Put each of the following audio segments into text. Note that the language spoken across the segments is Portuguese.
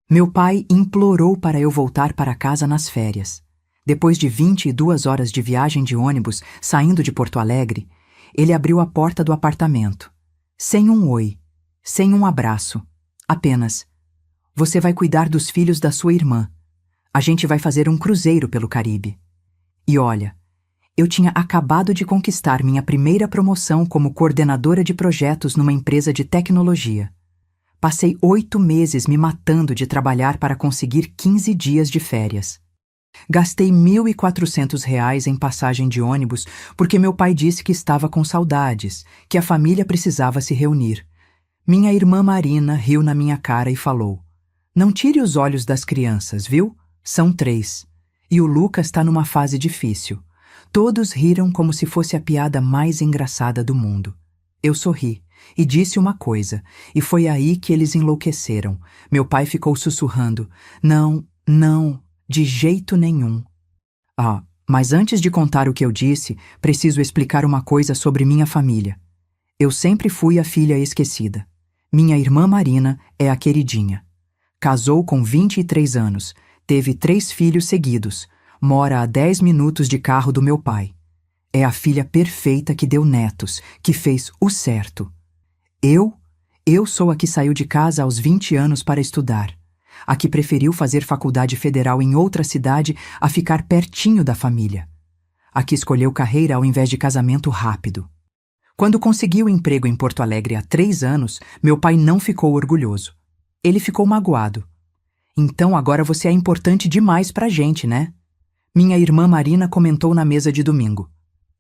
Meu pai implorou para eu voltar para casa nas férias. Depois de 22 horas de viagem de ônibus saindo de Porto Alegre, ele abriu a porta do apartamento. Sem um oi, sem um abraço, apenas: "Você vai cuidar dos filhos da sua irmã. A gente vai fazer um cruzeiro pelo Caribe." E olha, eu tinha acabado de conquistar minha primeira promoção como coordenadora de projetos numa empresa de tecnologia. Passei 8 meses me matando de trabalhar para conseguir 15 dias de férias. Gastei R$ 1.400 em passagem de ônibus porque meu pai disse que estava com saudades, que a família precisava se reunir. Minha irmã Marina riu na minha cara e falou: "Não tire os olhos das crianças, viu? São 3. E o Lucas está numa fase difícil." Todos riram como se fosse a piada mais engraçada do mundo. Eu sorri e disse uma coisa, e foi aí que eles enlouqueceram. Meu pai ficou sussurrando: "Não, não, de jeito nenhum." Mas antes de contar o que eu disse, preciso explicar uma coisa sobre minha família. Eu sempre fui a filha esquecida. Minha irmã Marina é a queridinha. Casou com 23 anos, teve 3 filhos seguidos, mora a 10 minutos de carro do meu pai. É a filha perfeita que deu netos, que fez o certo. Eu sou a que saiu de casa aos 20 anos para estudar. A que preferiu fazer faculdade federal em outra cidade a ficar pertinho da família. A que escolheu carreira ao invés de casamento rápido. Quando consegui o emprego em Porto Alegre há 3 anos, meu pai não ficou orgulhoso. Ele ficou magoado. "Então agora você é importante demais pra gente, né?" Minha irmã Marina comentou na mesa de domingo.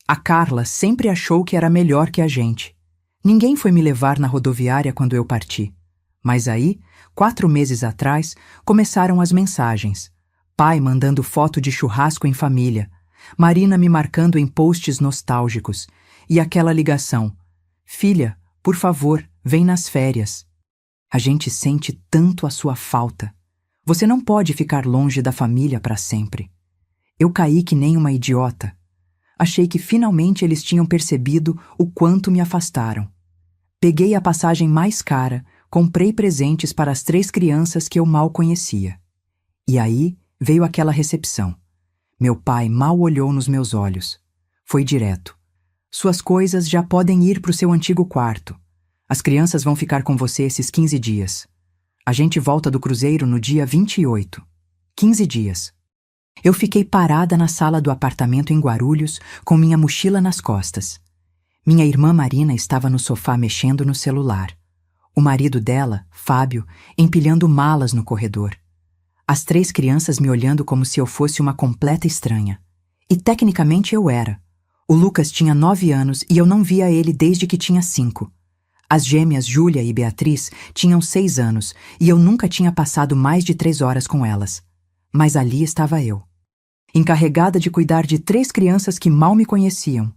"A Carla sempre achou que era melhor que a gente. Ninguém foi me levar na rodoviária quando eu parti. Mas aí, 4 meses atrás, começaram as mensagens. Pai mandando foto de churrasco em família, Marina me marcando em posts nostálgicos, e aquela ligação: 'Filha, por favor, vem nas férias.' A gente sente tanto a sua falta. Você não pode ficar longe da família para sempre." Eu caí que nem uma idiota. Achei que finalmente eles tinham percebido o quanto me afastaram. Peguei a passagem mais cara, comprei presentes para as 3 crianças que eu mal conhecia. E aí veio aquela recepção. Meu pai mal olhou nos meus olhos. Foi direto: "Suas coisas já podem ir para o seu antigo quarto. As crianças vão ficar com você esses 15 dias. A gente volta do cruzeiro no dia 28. 15 dias." Eu fiquei parada na sala do apartamento em Guarulhos, com minha mochila nas costas. Minha irmã Marina estava no sofá mexendo no celular. O marido dela, Fábio, empilhando malas no corredor. As 3 crianças me olhando como se eu fosse uma completa estranha. E tecnicamente eu era. O Lucas tinha 9 anos e eu não via ele desde que tinha 5. As gêmeas Júlia e Beatriz tinham 6 anos e eu nunca tinha passado mais de 3 horas com elas. Mas ali estava eu, encarregada de cuidar de 3 crianças que mal me conheciam.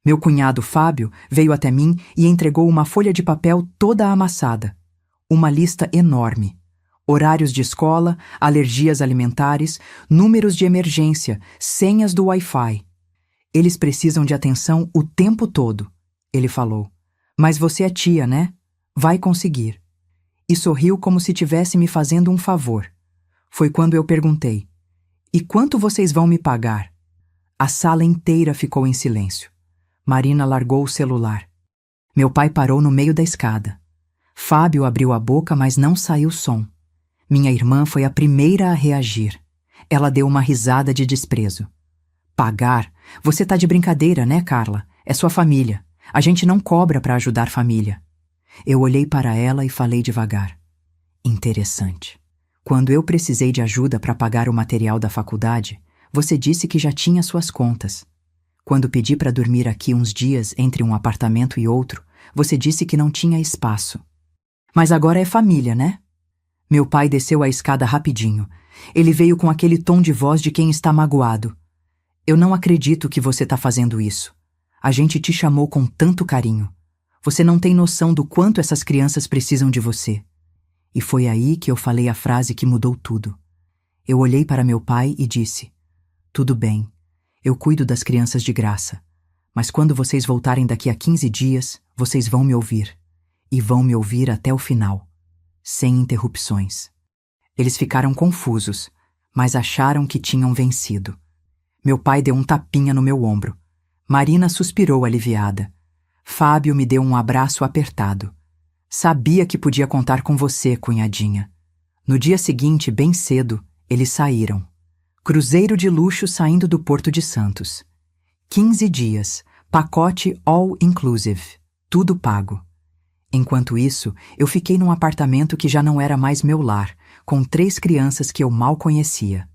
Meu cunhado Fábio veio até mim e entregou uma folha de papel toda amassada. Uma lista enorme. Horários de escola, alergias alimentares, números de emergência, senhas do Wi-Fi. "Eles precisam de atenção o tempo todo", ele falou. "Mas você é tia, né? Vai conseguir." E sorriu como se tivesse me fazendo um favor. Foi quando eu perguntei: "E quanto vocês vão me pagar?" A sala inteira ficou em silêncio. Marina largou o celular. Meu pai parou no meio da escada. Fábio abriu a boca, mas não saiu som. Minha irmã foi a primeira a reagir. Ela deu uma risada de desprezo. "Pagar? Você tá de brincadeira, né, Carla? É sua família. A gente não cobra para ajudar família." Eu olhei para ela e falei devagar: "Interessante. Quando eu precisei de ajuda para pagar o material da faculdade, você disse que já tinha suas contas. Quando pedi para dormir aqui uns dias entre um apartamento e outro, você disse que não tinha espaço. Mas agora é família, né?" Meu pai desceu a escada rapidinho. Ele veio com aquele tom de voz de quem está magoado. "Eu não acredito que você está fazendo isso. A gente te chamou com tanto carinho. Você não tem noção do quanto essas crianças precisam de você." E foi aí que eu falei a frase que mudou tudo. Eu olhei para meu pai e disse: "Tudo bem, eu cuido das crianças de graça. Mas quando vocês voltarem daqui a 15 dias, vocês vão me ouvir. E vão me ouvir até o final. Sem interrupções." Eles ficaram confusos, mas acharam que tinham vencido. Meu pai deu um tapinha no meu ombro. Marina suspirou aliviada. Fábio me deu um abraço apertado. Sabia que podia contar com você, cunhadinha. No dia seguinte, bem cedo, eles saíram. Cruzeiro de luxo saindo do Porto de Santos. 15 dias, pacote all inclusive, tudo pago. Enquanto isso, eu fiquei num apartamento que já não era mais meu lar, com 3 crianças que eu mal conhecia.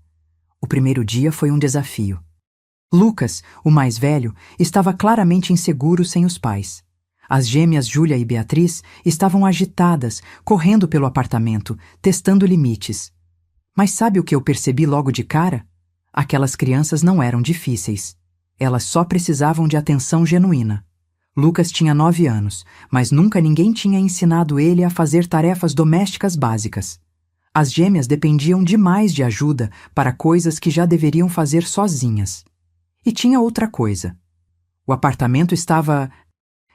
O primeiro dia foi um desafio. Lucas, o mais velho, estava claramente inseguro sem os pais. As gêmeas Júlia e Beatriz estavam agitadas, correndo pelo apartamento, testando limites. Mas sabe o que eu percebi logo de cara? Aquelas crianças não eram difíceis. Elas só precisavam de atenção genuína. Lucas tinha 9 anos, mas nunca ninguém tinha ensinado ele a fazer tarefas domésticas básicas. As gêmeas dependiam demais de ajuda para coisas que já deveriam fazer sozinhas. E tinha outra coisa. O apartamento estava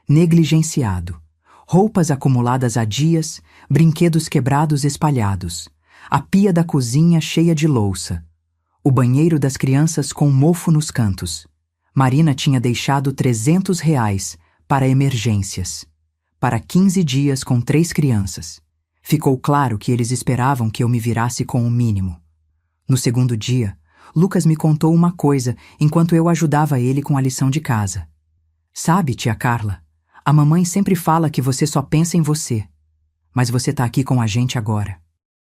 negligenciado. Roupas acumuladas há dias, brinquedos quebrados espalhados, a pia da cozinha cheia de louça, o banheiro das crianças com mofo nos cantos. Marina tinha deixado R$ 300 para emergências, para 15 dias com 3 crianças. Ficou claro que eles esperavam que eu me virasse com o mínimo. No segundo dia, Lucas me contou uma coisa enquanto eu ajudava ele com a lição de casa. Sabe, tia Carla, a mamãe sempre fala que você só pensa em você, mas você tá aqui com a gente agora.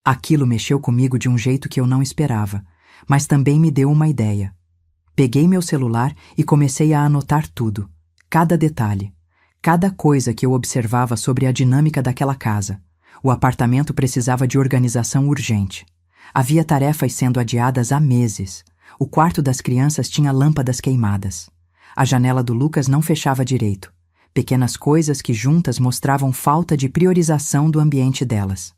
Aquilo mexeu comigo de um jeito que eu não esperava, mas também me deu uma ideia. Peguei meu celular e comecei a anotar tudo, cada detalhe, cada coisa que eu observava sobre a dinâmica daquela casa. O apartamento precisava de organização urgente. Havia tarefas sendo adiadas há meses. O quarto das crianças tinha lâmpadas queimadas. A janela do Lucas não fechava direito. Pequenas coisas que juntas mostravam falta de priorização do ambiente delas.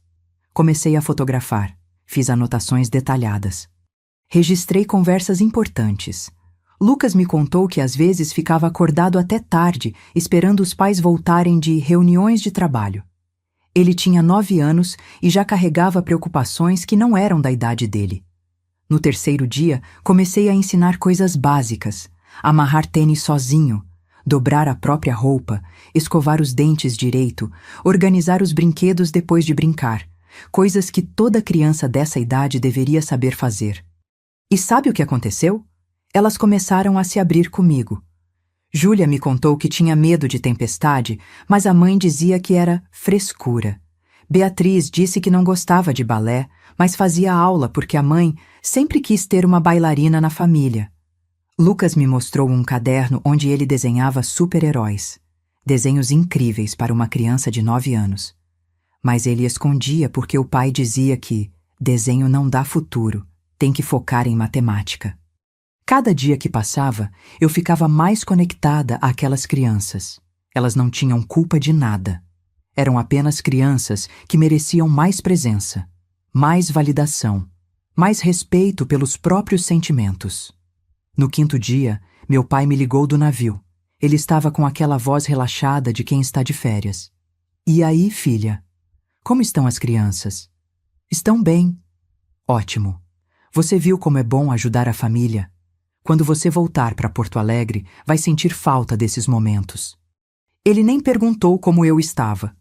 Comecei a fotografar. Fiz anotações detalhadas. Registrei conversas importantes. Lucas me contou que às vezes ficava acordado até tarde, esperando os pais voltarem de reuniões de trabalho. Ele tinha 9 anos e já carregava preocupações que não eram da idade dele. No terceiro dia, comecei a ensinar coisas básicas, amarrar tênis sozinho, dobrar a própria roupa, escovar os dentes direito, organizar os brinquedos depois de brincar, coisas que toda criança dessa idade deveria saber fazer. E sabe o que aconteceu? Elas começaram a se abrir comigo. Júlia me contou que tinha medo de tempestade, mas a mãe dizia que era frescura. Beatriz disse que não gostava de balé, mas fazia aula porque a mãe sempre quis ter uma bailarina na família. Lucas me mostrou um caderno onde ele desenhava super-heróis. Desenhos incríveis para uma criança de 9 anos. Mas ele escondia porque o pai dizia que desenho não dá futuro, tem que focar em matemática. Cada dia que passava, eu ficava mais conectada àquelas crianças. Elas não tinham culpa de nada. Eram apenas crianças que mereciam mais presença, mais validação, mais respeito pelos próprios sentimentos. No 5º dia, meu pai me ligou do navio. Ele estava com aquela voz relaxada de quem está de férias. E aí, filha? Como estão as crianças? Estão bem. Ótimo. Você viu como é bom ajudar a família? Quando você voltar para Porto Alegre, vai sentir falta desses momentos. Ele nem perguntou como eu estava.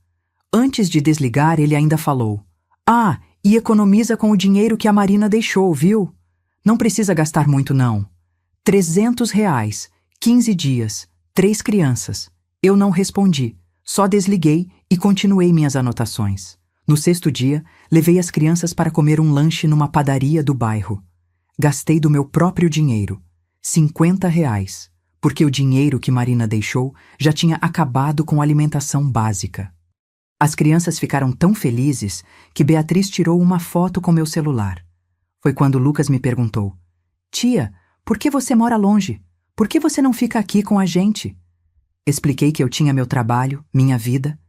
Antes de desligar, ele ainda falou: "Ah, e economiza com o dinheiro que a Marina deixou, viu? Não precisa gastar muito, não. R$ 300, 15 dias, 3 crianças." Eu não respondi, só desliguei e continuei minhas anotações. No 6º dia, levei as crianças para comer um lanche numa padaria do bairro. Gastei do meu próprio dinheiro. R$ 50, porque o dinheiro que Marina deixou já tinha acabado com a alimentação básica. As crianças ficaram tão felizes que Beatriz tirou uma foto com meu celular. Foi quando Lucas me perguntou: "Tia, por que você mora longe? Por que você não fica aqui com a gente?" Expliquei que eu tinha meu trabalho, minha vida,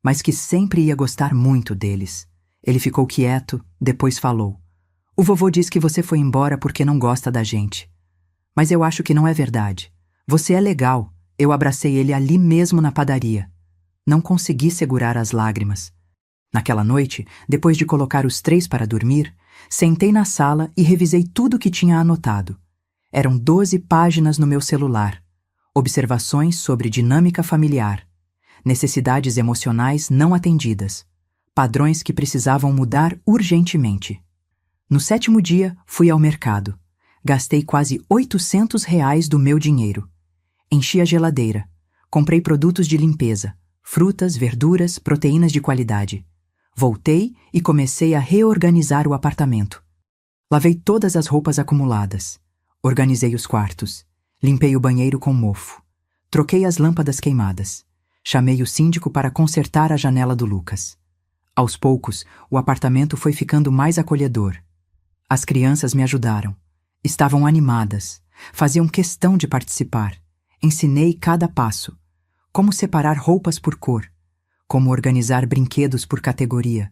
mas que sempre ia gostar muito deles. Ele ficou quieto, depois falou: "O vovô diz que você foi embora porque não gosta da gente. Mas eu acho que não é verdade. Você é legal." Eu abracei ele ali mesmo na padaria. Não consegui segurar as lágrimas. Naquela noite, depois de colocar os 3 para dormir, sentei na sala e revisei tudo o que tinha anotado. Eram 12 páginas no meu celular. Observações sobre dinâmica familiar, necessidades emocionais não atendidas, padrões que precisavam mudar urgentemente. No 7º dia, fui ao mercado. Gastei quase R$ 800 do meu dinheiro. Enchi a geladeira. Comprei produtos de limpeza, frutas, verduras, proteínas de qualidade. Voltei e comecei a reorganizar o apartamento. Lavei todas as roupas acumuladas. Organizei os quartos. Limpei o banheiro com mofo. Troquei as lâmpadas queimadas. Chamei o síndico para consertar a janela do Lucas. Aos poucos, o apartamento foi ficando mais acolhedor. As crianças me ajudaram. Estavam animadas. Faziam questão de participar. Ensinei cada passo. Como separar roupas por cor. Como organizar brinquedos por categoria.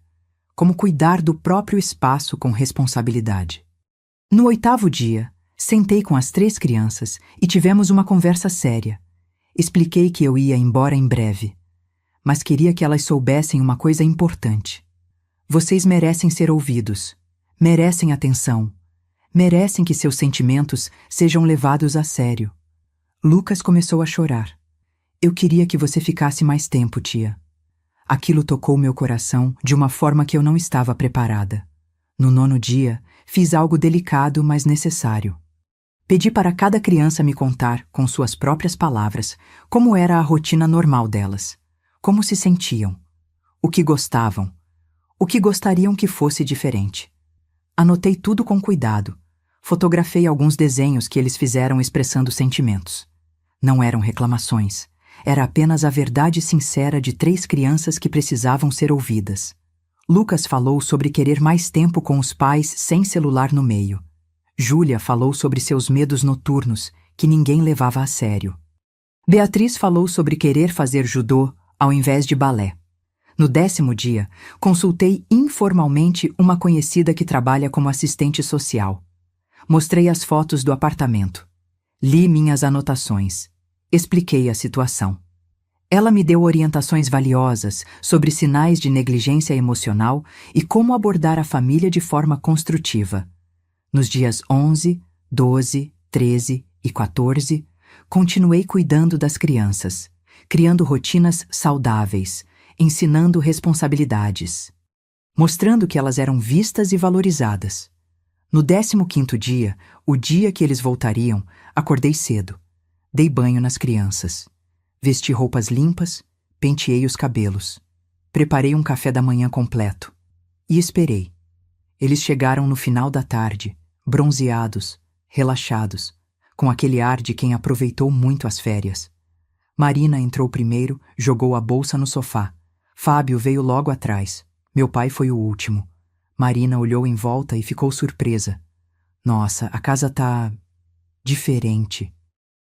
Como cuidar do próprio espaço com responsabilidade. No 8º dia, sentei com as 3 crianças e tivemos uma conversa séria. Expliquei que eu ia embora em breve, mas queria que elas soubessem uma coisa importante. Vocês merecem ser ouvidos, merecem atenção, merecem que seus sentimentos sejam levados a sério. Lucas começou a chorar. Eu queria que você ficasse mais tempo, tia. Aquilo tocou meu coração de uma forma que eu não estava preparada. No 9º dia, fiz algo delicado, mas necessário. Pedi para cada criança me contar, com suas próprias palavras, como era a rotina normal delas, como se sentiam, o que gostavam, o que gostariam que fosse diferente. Anotei tudo com cuidado, fotografei alguns desenhos que eles fizeram expressando sentimentos. Não eram reclamações, era apenas a verdade sincera de 3 crianças que precisavam ser ouvidas. Lucas falou sobre querer mais tempo com os pais sem celular no meio. Júlia falou sobre seus medos noturnos, que ninguém levava a sério. Beatriz falou sobre querer fazer judô ao invés de balé. No 10º dia, consultei informalmente uma conhecida que trabalha como assistente social. Mostrei as fotos do apartamento. Li minhas anotações. Expliquei a situação. Ela me deu orientações valiosas sobre sinais de negligência emocional e como abordar a família de forma construtiva. Nos dias 11, 12, 13 e 14, continuei cuidando das crianças, criando rotinas saudáveis, ensinando responsabilidades, mostrando que elas eram vistas e valorizadas. No 15º dia, o dia que eles voltariam, acordei cedo. Dei banho nas crianças. Vesti roupas limpas, penteei os cabelos. Preparei um café da manhã completo. E esperei. Eles chegaram no final da tarde, bronzeados, relaxados, com aquele ar de quem aproveitou muito as férias. Marina entrou primeiro, jogou a bolsa no sofá. Fábio veio logo atrás. Meu pai foi o último. Marina olhou em volta e ficou surpresa. Nossa, a casa tá diferente.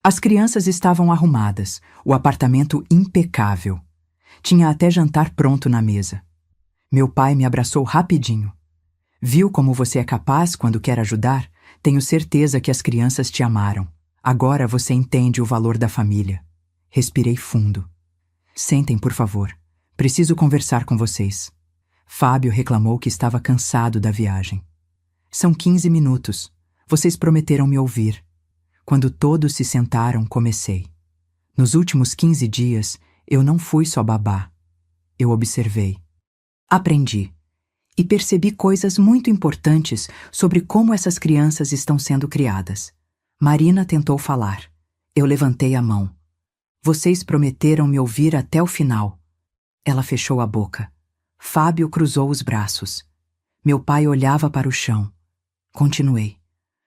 As crianças estavam arrumadas, o apartamento impecável. Tinha até jantar pronto na mesa. Meu pai me abraçou rapidinho. Viu como você é capaz quando quer ajudar? Tenho certeza que as crianças te amaram. Agora você entende o valor da família. Respirei fundo. Sentem, por favor. Preciso conversar com vocês. Fábio reclamou que estava cansado da viagem. São 15 minutos. Vocês prometeram me ouvir. Quando todos se sentaram, comecei. Nos últimos 15 dias, eu não fui só babá. Eu observei. Aprendi. E percebi coisas muito importantes sobre como essas crianças estão sendo criadas. Marina tentou falar. Eu levantei a mão. Vocês prometeram me ouvir até o final. Ela fechou a boca. Fábio cruzou os braços. Meu pai olhava para o chão. Continuei.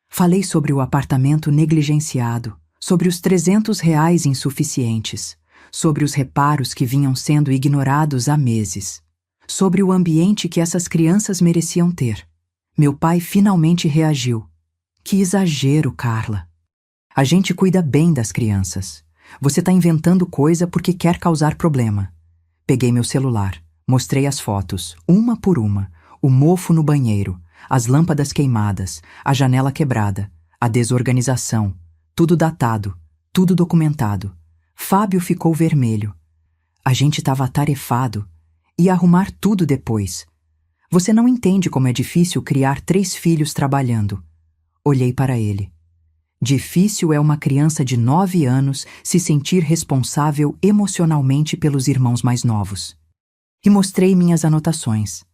Falei sobre o apartamento negligenciado, sobre os R$ 300 insuficientes, sobre os reparos que vinham sendo ignorados há meses, sobre o ambiente que essas crianças mereciam ter. Meu pai finalmente reagiu. Que exagero, Carla. A gente cuida bem das crianças. Você está inventando coisa porque quer causar problema. Peguei meu celular, mostrei as fotos, uma por uma, o mofo no banheiro, as lâmpadas queimadas, a janela quebrada, a desorganização, tudo datado, tudo documentado. Fábio ficou vermelho. A gente estava atarefado. Ia arrumar tudo depois. Você não entende como é difícil criar 3 filhos trabalhando. Olhei para ele. Difícil é uma criança de 9 anos se sentir responsável emocionalmente pelos irmãos mais novos. E mostrei minhas anotações.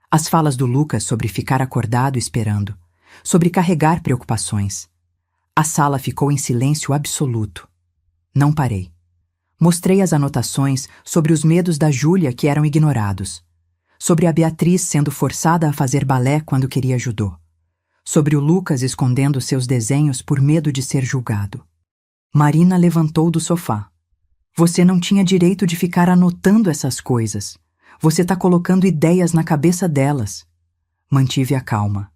As falas do Lucas sobre ficar acordado esperando, sobre carregar preocupações. A sala ficou em silêncio absoluto. Não parei. Mostrei as anotações sobre os medos da Júlia que eram ignorados, sobre a Beatriz sendo forçada a fazer balé quando queria judô, sobre o Lucas escondendo seus desenhos por medo de ser julgado. Marina levantou do sofá. Você não tinha direito de ficar anotando essas coisas. Você está colocando ideias na cabeça delas. Mantive a calma.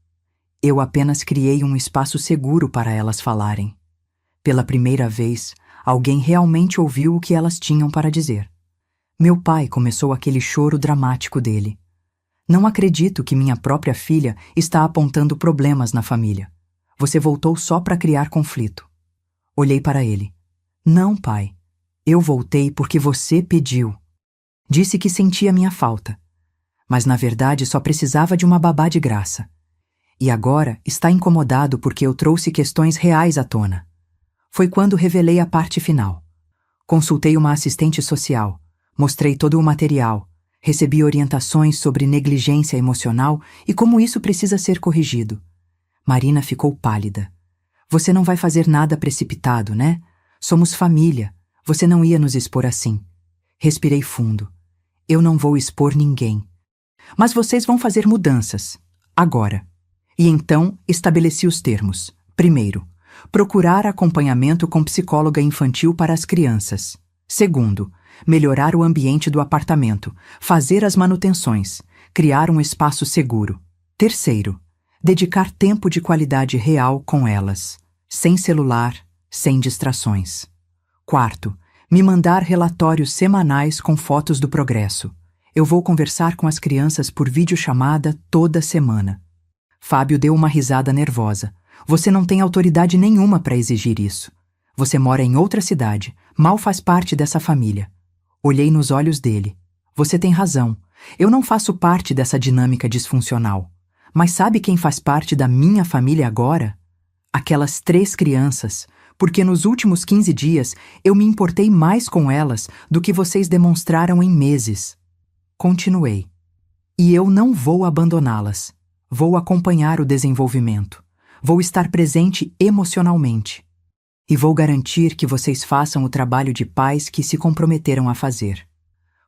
Eu apenas criei um espaço seguro para elas falarem. Pela primeira vez, alguém realmente ouviu o que elas tinham para dizer. Meu pai começou aquele choro dramático dele. Não acredito que minha própria filha está apontando problemas na família. Você voltou só para criar conflito. Olhei para ele. Não, pai. Eu voltei porque você pediu. Disse que sentia minha falta. Mas na verdade só precisava de uma babá de graça. E agora está incomodado porque eu trouxe questões reais à tona. Foi quando revelei a parte final. Consultei uma assistente social, mostrei todo o material, recebi orientações sobre negligência emocional e como isso precisa ser corrigido. Marina ficou pálida. Você não vai fazer nada precipitado, né? Somos família. Você não ia nos expor assim. Respirei fundo. Eu não vou expor ninguém. Mas vocês vão fazer mudanças. Agora. E então estabeleci os termos. Primeiro, procurar acompanhamento com psicóloga infantil para as crianças. Segundo, melhorar o ambiente do apartamento, fazer as manutenções, criar um espaço seguro. Terceiro, dedicar tempo de qualidade real com elas, sem celular, sem distrações. Quarto, me mandar relatórios semanais com fotos do progresso. Eu vou conversar com as crianças por videochamada toda semana. Fábio deu uma risada nervosa. Você não tem autoridade nenhuma para exigir isso. Você mora em outra cidade, mal faz parte dessa família. Olhei nos olhos dele. Você tem razão. Eu não faço parte dessa dinâmica disfuncional. Mas sabe quem faz parte da minha família agora? Aquelas 3 crianças, porque nos últimos 15 dias eu me importei mais com elas do que vocês demonstraram em meses. Continuei. E eu não vou abandoná-las. Vou acompanhar o desenvolvimento. Vou estar presente emocionalmente. E vou garantir que vocês façam o trabalho de pais que se comprometeram a fazer.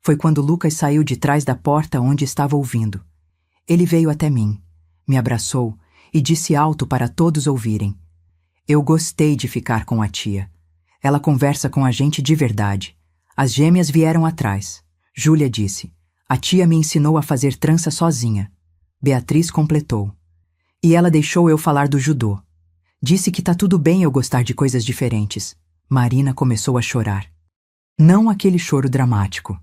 Foi quando Lucas saiu de trás da porta onde estava ouvindo. Ele veio até mim, me abraçou e disse alto para todos ouvirem. Eu gostei de ficar com a tia. Ela conversa com a gente de verdade. As gêmeas vieram atrás. Júlia disse. A tia me ensinou a fazer trança sozinha. Beatriz completou. E ela deixou eu falar do judô. Disse que tá tudo bem eu gostar de coisas diferentes. Marina começou a chorar. Não aquele choro dramático.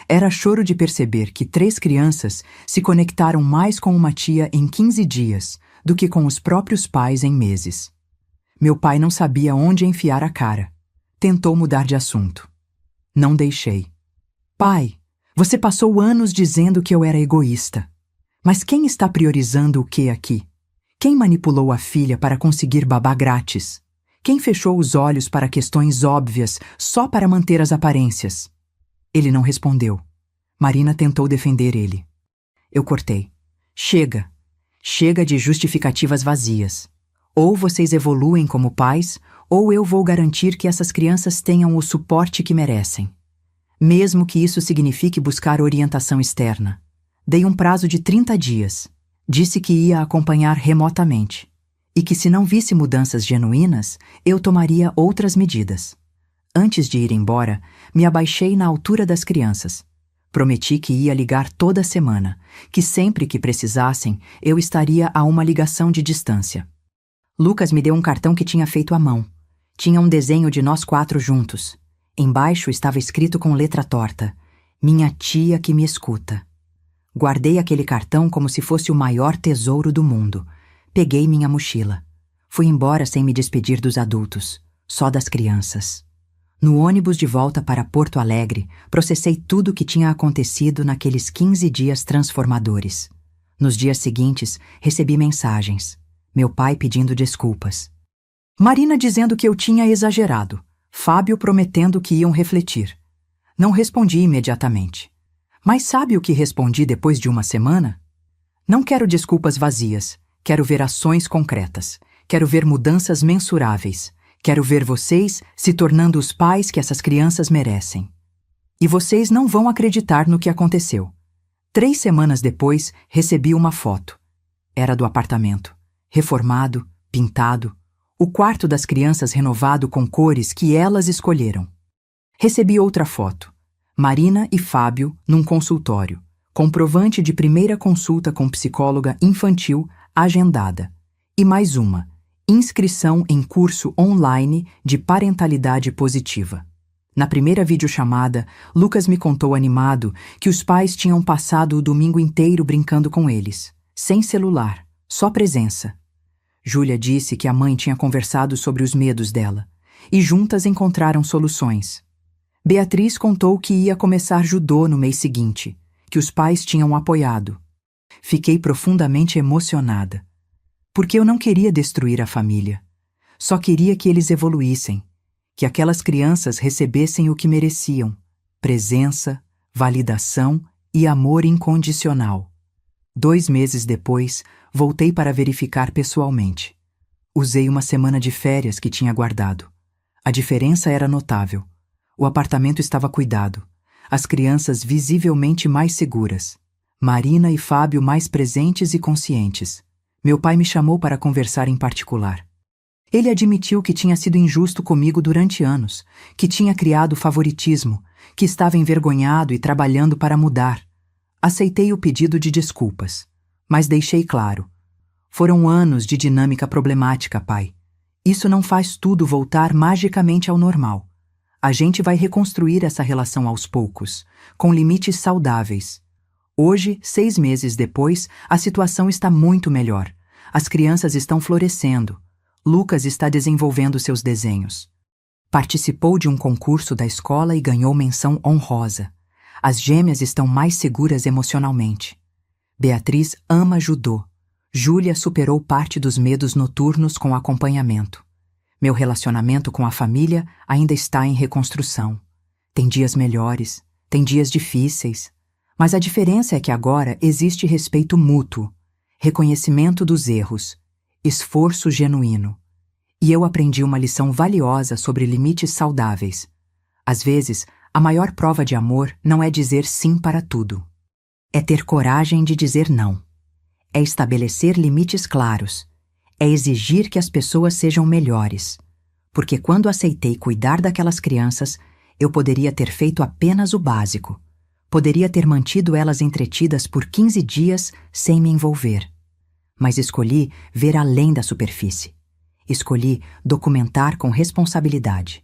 Era choro de perceber que 3 crianças se conectaram mais com uma tia em 15 dias do que com os próprios pais em meses. Meu pai não sabia onde enfiar a cara. Tentou mudar de assunto. Não deixei. Pai, você passou anos dizendo que eu era egoísta. Mas quem está priorizando o que aqui? Quem manipulou a filha para conseguir babá grátis? Quem fechou os olhos para questões óbvias só para manter as aparências? Ele não respondeu. Marina tentou defender ele. Eu cortei. Chega. Chega de justificativas vazias. Ou vocês evoluem como pais, ou eu vou garantir que essas crianças tenham o suporte que merecem. Mesmo que isso signifique buscar orientação externa. Dei um prazo de 30 dias. Disse que ia acompanhar remotamente. E que se não visse mudanças genuínas, eu tomaria outras medidas. Antes de ir embora, me abaixei na altura das crianças. Prometi que ia ligar toda semana, que sempre que precisassem, eu estaria a uma ligação de distância. Lucas me deu um cartão que tinha feito à mão. Tinha um desenho de nós 4 juntos. Embaixo estava escrito com letra torta: Minha tia que me escuta. Guardei aquele cartão como se fosse o maior tesouro do mundo. Peguei minha mochila. Fui embora sem me despedir dos adultos, só das crianças. No ônibus de volta para Porto Alegre, processei tudo o que tinha acontecido naqueles 15 dias transformadores. Nos dias seguintes, recebi mensagens. Meu pai pedindo desculpas. Marina dizendo que eu tinha exagerado. Fábio prometendo que iam refletir. Não respondi imediatamente. Mas sabe o que respondi depois de uma semana? Não quero desculpas vazias. Quero ver ações concretas. Quero ver mudanças mensuráveis. Quero ver vocês se tornando os pais que essas crianças merecem. E vocês não vão acreditar no que aconteceu. 3 semanas depois, recebi uma foto. Era do apartamento. Reformado, pintado. O quarto das crianças renovado com cores que elas escolheram. Recebi outra foto. Marina e Fábio num consultório. Comprovante de primeira consulta com psicóloga infantil agendada. E mais uma. Inscrição em curso online de parentalidade positiva. Na primeira videochamada, Lucas me contou animado que os pais tinham passado o domingo inteiro brincando com eles, sem celular, só presença. Júlia disse que a mãe tinha conversado sobre os medos dela, e juntas encontraram soluções. Beatriz contou que ia começar judô no mês seguinte, que os pais tinham apoiado. Fiquei profundamente emocionada. Porque eu não queria destruir a família. Só queria que eles evoluíssem, que aquelas crianças recebessem o que mereciam: presença, validação e amor incondicional. 2 meses depois, voltei para verificar pessoalmente. Usei uma semana de férias que tinha guardado. A diferença era notável. O apartamento estava cuidado, as crianças visivelmente mais seguras, Marina e Fábio mais presentes e conscientes. Meu pai me chamou para conversar em particular. Ele admitiu que tinha sido injusto comigo durante anos, que tinha criado favoritismo, que estava envergonhado e trabalhando para mudar. Aceitei o pedido de desculpas, mas deixei claro. Foram anos de dinâmica problemática, pai. Isso não faz tudo voltar magicamente ao normal. A gente vai reconstruir essa relação aos poucos, com limites saudáveis. Hoje, 6 meses depois, a situação está muito melhor. As crianças estão florescendo. Lucas está desenvolvendo seus desenhos. Participou de um concurso da escola e ganhou menção honrosa. As gêmeas estão mais seguras emocionalmente. Beatriz ama judô. Júlia superou parte dos medos noturnos com acompanhamento. Meu relacionamento com a família ainda está em reconstrução. Tem dias melhores, tem dias difíceis. Mas a diferença é que agora existe respeito mútuo, reconhecimento dos erros, esforço genuíno. E eu aprendi uma lição valiosa sobre limites saudáveis. Às vezes, a maior prova de amor não é dizer sim para tudo. É ter coragem de dizer não. É estabelecer limites claros. É exigir que as pessoas sejam melhores. Porque quando aceitei cuidar daquelas crianças, eu poderia ter feito apenas o básico. Poderia ter mantido elas entretidas por 15 dias sem me envolver. Mas escolhi ver além da superfície. Escolhi documentar com responsabilidade.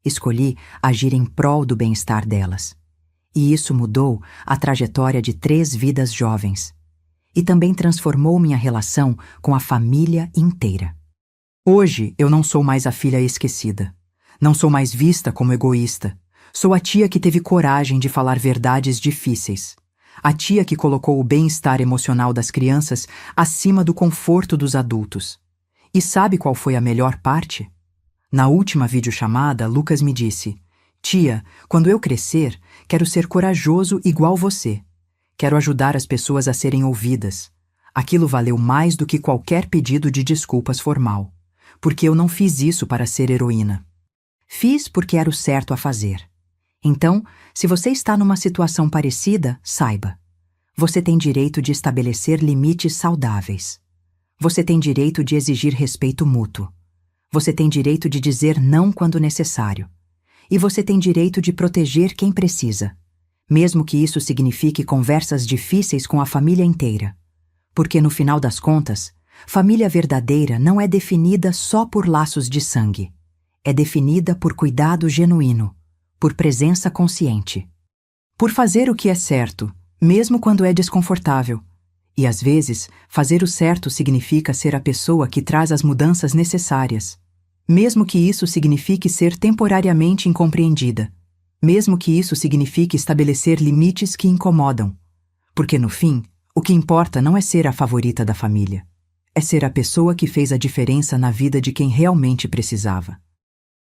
Escolhi agir em prol do bem-estar delas. E isso mudou a trajetória de 3 vidas jovens. E também transformou minha relação com a família inteira. Hoje eu não sou mais a filha esquecida. Não sou mais vista como egoísta. Sou a tia que teve coragem de falar verdades difíceis. A tia que colocou o bem-estar emocional das crianças acima do conforto dos adultos. E sabe qual foi a melhor parte? Na última videochamada, Lucas me disse: "Tia, quando eu crescer, quero ser corajoso igual você. Quero ajudar as pessoas a serem ouvidas." Aquilo valeu mais do que qualquer pedido de desculpas formal. Porque eu não fiz isso para ser heroína. Fiz porque era o certo a fazer. Então, se você está numa situação parecida, saiba. Você tem direito de estabelecer limites saudáveis. Você tem direito de exigir respeito mútuo. Você tem direito de dizer não quando necessário. E você tem direito de proteger quem precisa, mesmo que isso signifique conversas difíceis com a família inteira. Porque, no final das contas, família verdadeira não é definida só por laços de sangue. É definida por cuidado genuíno, por presença consciente. Por fazer o que é certo, mesmo quando é desconfortável. E, às vezes, fazer o certo significa ser a pessoa que traz as mudanças necessárias, mesmo que isso signifique ser temporariamente incompreendida, mesmo que isso signifique estabelecer limites que incomodam. Porque, no fim, o que importa não é ser a favorita da família. É ser a pessoa que fez a diferença na vida de quem realmente precisava.